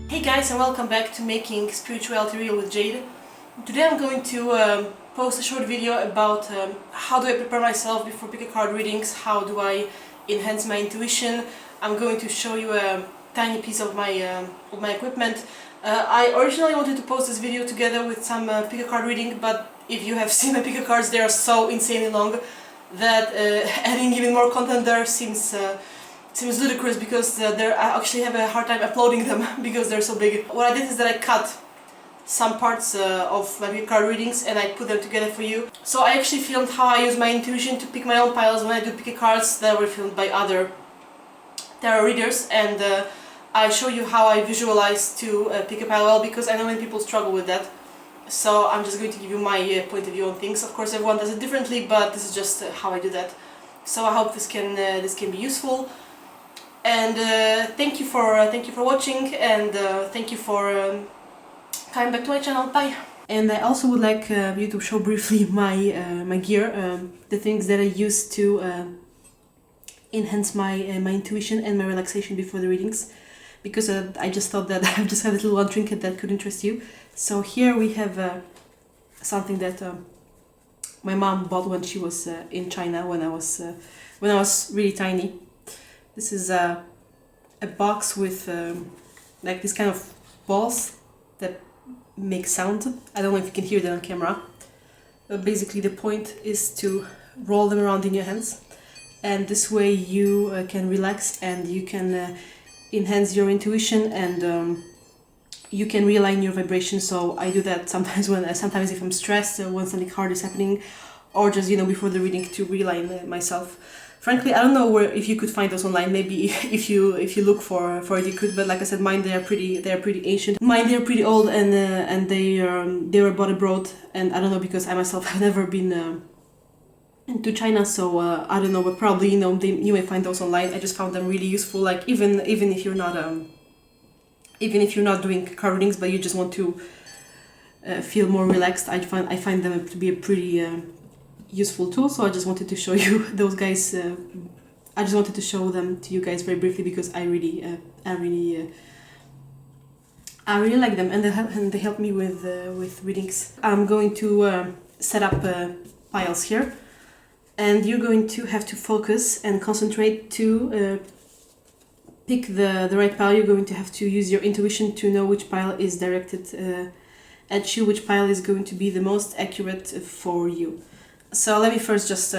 Hey guys, and welcome back to Making Spirituality Real with Jade. Today I'm going to post a short video about how do I prepare myself before pick a card readings, how do I enhance my intuition. I'm going to show you a tiny piece of my equipment. I originally wanted to post this video together with some pick a card reading, but if you have seen my pick a cards, they are so insanely long that adding even more content there seems ludicrous, because I actually have a hard time uploading them because they're so big. What I did is that I cut some parts of my card readings and I put them together for you. So I actually filmed how I use my intuition to pick my own piles when I do pick cards that were filmed by other tarot readers, and I show you how I visualize to pick a pile well, because I know many people struggle with that. So I'm just going to give you my point of view on things. Of course everyone does it differently, but this is just how I do that. So I hope this can be useful. And thank you for watching, and thank you for coming back to my channel. Bye. And I also would like you to show briefly my gear, the things that I use to enhance my intuition and my relaxation before the readings, because I just thought that I just had a little one trinket that could interest you. So here we have something that my mom bought when she was in China when I was really tiny. This is a box with like this kind of balls that make sound. I don't know if you can hear that on camera. But basically the point is to roll them around in your hands, and this way you can relax and you can enhance your intuition, and you can realign your vibration. So I do that sometimes sometimes if I'm stressed, when something hard is happening, or just before the reading, to realign myself. Frankly, I don't know if you could find those online. Maybe if you look for it, you could. But like I said, mine they are pretty ancient. Mine they are pretty old, and they were bought abroad. And I don't know, because I myself have never been to China, so I don't know. But probably you may find those online. I just found them really useful. Like even if you're not doing card readings, but you just want to feel more relaxed, I find them to be a pretty useful tool. So I just wanted to show you those guys. I just wanted to show them to you guys very briefly, because I really like them, and they help me with readings. I'm going to set up piles here, and you're going to have to focus and concentrate to pick the right pile. You're going to have to use your intuition to know which pile is directed at you, which pile is going to be the most accurate for you. So let me first just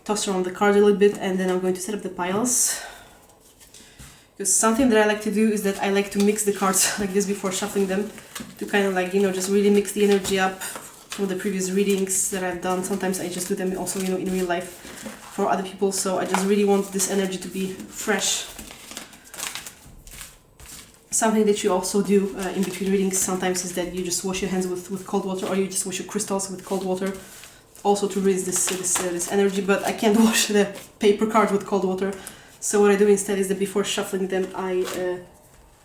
toss around the cards a little bit, and then I'm going to set up the piles. Because something that I like to do is that I like to mix the cards like this before shuffling them, to kind of like, just really mix the energy up from the previous readings that I've done. Sometimes I just do them also, in real life for other people. So I just really want this energy to be fresh. Something that you also do in between readings sometimes is that you just wash your hands with cold water, or you just wash your crystals with cold water, also to release this energy. But I can't wash the paper cards with cold water, so what I do instead is that before shuffling them,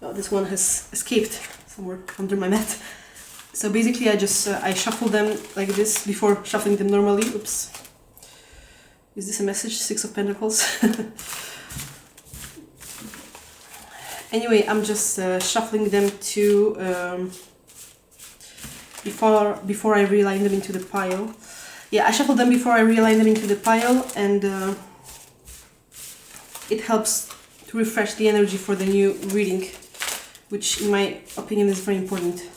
this one has escaped somewhere under my mat. So basically I just I shuffle them like this before shuffling them normally. Oops, is this a message? 6 of Pentacles. Anyway, I'm just shuffling them to before I realign them into the pile. Yeah, I shuffle them before I realign them into the pile, and it helps to refresh the energy for the new reading, which in my opinion is very important.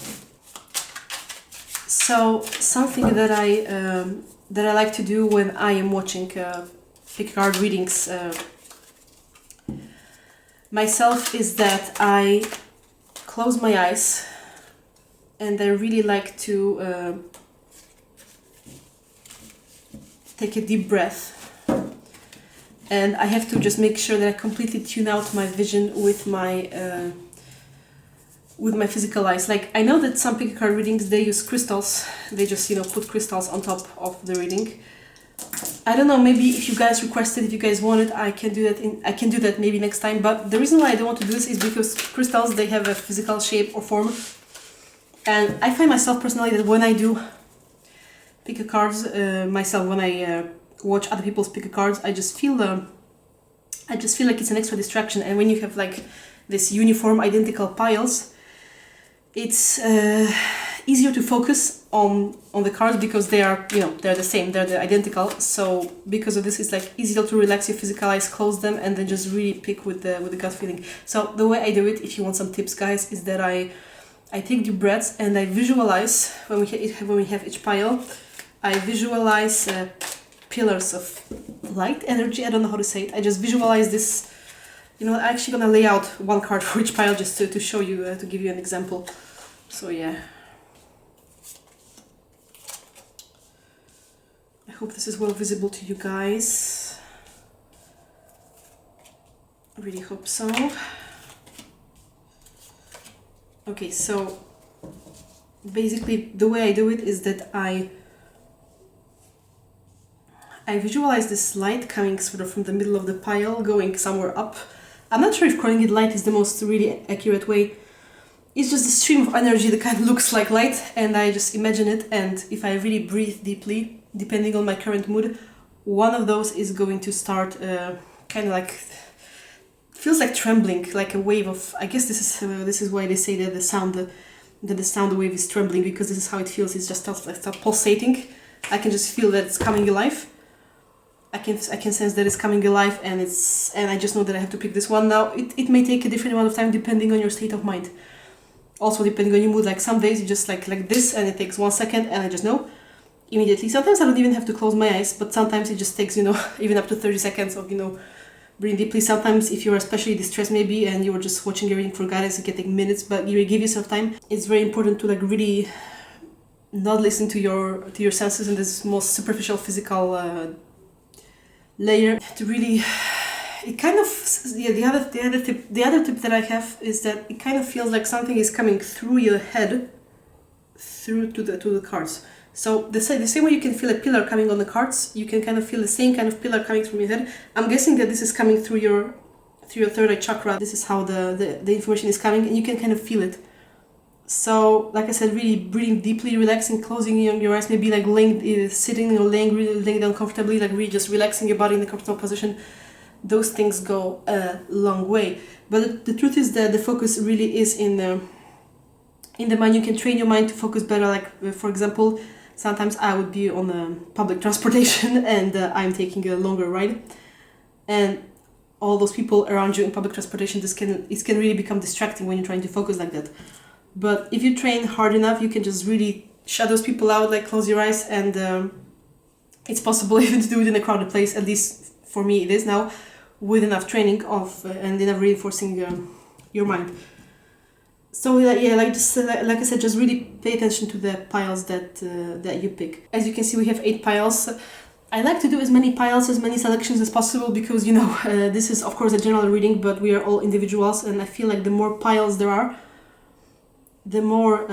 So something that I like to do when I am watching pick card readings myself is that I close my eyes, and I really like to take a deep breath, and I have to just make sure that I completely tune out my vision with my physical eyes. Like, I know that some pick card readings, they use crystals. They just put crystals on top of the reading. I don't know, maybe if you guys requested, if you guys wanted, I can do that maybe next time. But the reason why I don't want to do this is because crystals, they have a physical shape or form, and I find myself personally that when I do pick a cards myself, when I watch other people's pick a cards, I just feel like it's an extra distraction. And when you have like this uniform identical piles, It's easier to focus on the cards because they are, you know, they're the same, they're identical. So because of this, it's like easier to relax your physical eyes, close them, and then just really pick with the gut feeling. So the way I do it, if you want some tips, guys, is that I take deep breaths and I visualize when we have each pile. I visualize pillars of light energy. I don't know how to say it. I just visualize this. You know, I'm actually gonna lay out one card for each pile just to show you, to give you an example. So yeah. I hope this is well visible to you guys. I really hope so. Okay, so basically the way I do it is that I visualize this light coming sort of from the middle of the pile, going somewhere up. I'm not sure if calling it light is the most really accurate way. It's just a stream of energy that kind of looks like light, and I just imagine it, and if I really breathe deeply, depending on my current mood, one of those is going to start kind of like, feels like trembling, like a wave of, I guess this is why they say that the sound wave is trembling, because this is how it feels. It's just start pulsating. I can just feel that it's coming alive. I can sense that it's coming alive, and I just know that I have to pick this one. Now it may take a different amount of time depending on your state of mind. Also depending on your mood, like some days you just like this and it takes 1 second and I just know immediately. Sometimes I don't even have to close my eyes, but sometimes it just takes, you know, even up to 30 seconds of, you know, breathing deeply. Sometimes if you're especially distressed maybe and you're just watching your reading for guidance, it can take minutes, but you give yourself time. It's very important to like really not listen to your senses in this most superficial physical layer, to really, it kind of, yeah, the other tip that I have is that it kind of feels like something is coming through your head, through to the cards. So the same way you can feel a pillar coming on the cards, you can kind of feel the same kind of pillar coming from your head. I'm guessing that this is coming through your third eye chakra. This is how the information is coming, and you can kind of feel it. So, like I said, really breathing deeply, relaxing, closing your eyes, maybe like sitting or laying down comfortably, like really just relaxing your body in the comfortable position. Those things go a long way. But the truth is that the focus really is in the mind. You can train your mind to focus better. Like, for example, sometimes I would be on public transportation and I'm taking a longer ride, and all those people around you in public transportation, it can really become distracting when you're trying to focus like that. But if you train hard enough, you can just really shut those people out, like close your eyes, and it's possible even to do it in a crowded place. At least for me it is now, with enough training and enough reinforcing your mind. So yeah, like I said, just really pay attention to the piles that you pick. As you can see, we have 8 piles. I like to do as many piles, as many selections as possible, because, you know, this is of course a general reading, but we are all individuals, and I feel like the more piles there are, the more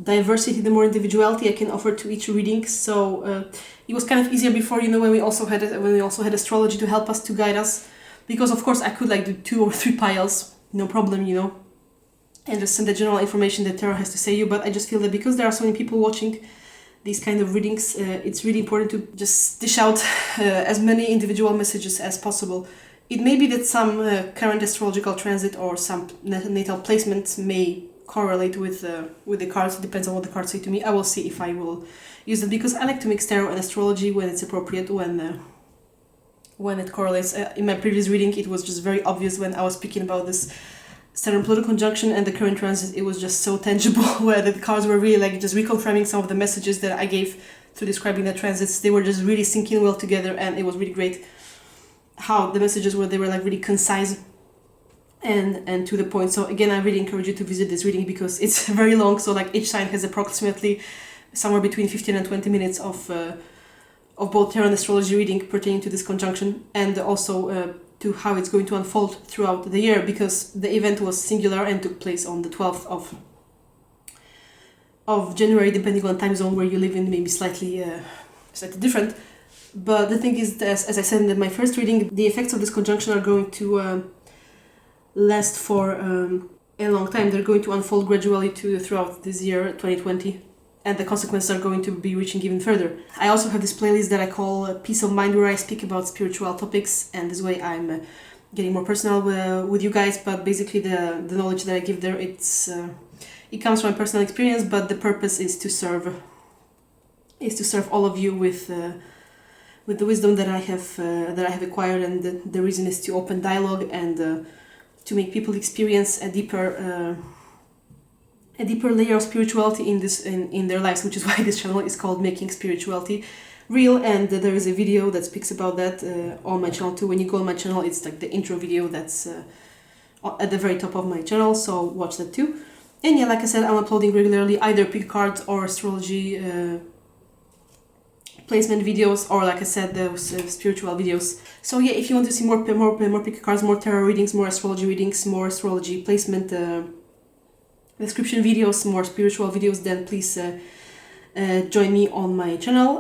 diversity, the more individuality I can offer to each reading. So it was kind of easier before, you know, when we also had astrology to help us, to guide us, because of course I could like do 2 or 3 piles, no problem, you know, and just send the general information that tarot has to say you. But I just feel that because there are so many people watching these kind of readings, it's really important to just dish out as many individual messages as possible. It may be that some current astrological transit or some natal placements may correlate with the cards. It depends on what the cards say to me. I will see if I will use them, because I like to mix tarot and astrology when it's appropriate, when it correlates. In my previous reading, it was just very obvious when I was speaking about this Saturn-Pluto conjunction and the current transit. It was just so tangible, where the cards were really like just reconfirming some of the messages that I gave through describing the transits. They were just really syncing well together, and it was really great how the messages were. They were like really concise and to the point. So again, I really encourage you to visit this reading, because it's very long. So like each sign has approximately somewhere between 15 and 20 minutes of both tarot and astrology reading pertaining to this conjunction, and also to how it's going to unfold throughout the year, because the event was singular and took place on the 12th of January, depending on time zone where you live in, maybe slightly different. But the thing is, as I said in my first reading, the effects of this conjunction are going to last for a long time. They're going to unfold gradually throughout this year, 2020, and the consequences are going to be reaching even further. I also have this playlist that I call Peace of Mind, where I speak about spiritual topics, and this way I'm getting more personal with you guys. But basically the knowledge that I give there, it's It comes from my personal experience, but the purpose is to serve all of you with the wisdom that I have acquired, and the reason is to open dialogue and to make people experience a deeper layer of spirituality in their lives, which is why this channel is called Making Spirituality Real. And there is a video that speaks about that on my channel too. When you go on my channel, it's like the intro video that's at the very top of my channel, so watch that too. And yeah, like I said, I'm uploading regularly either pick cards or astrology placement videos, or like I said, those spiritual videos. So yeah, if you want to see more pick cards, more tarot readings, more astrology readings, more astrology placement description videos, more spiritual videos, then please join me on my channel.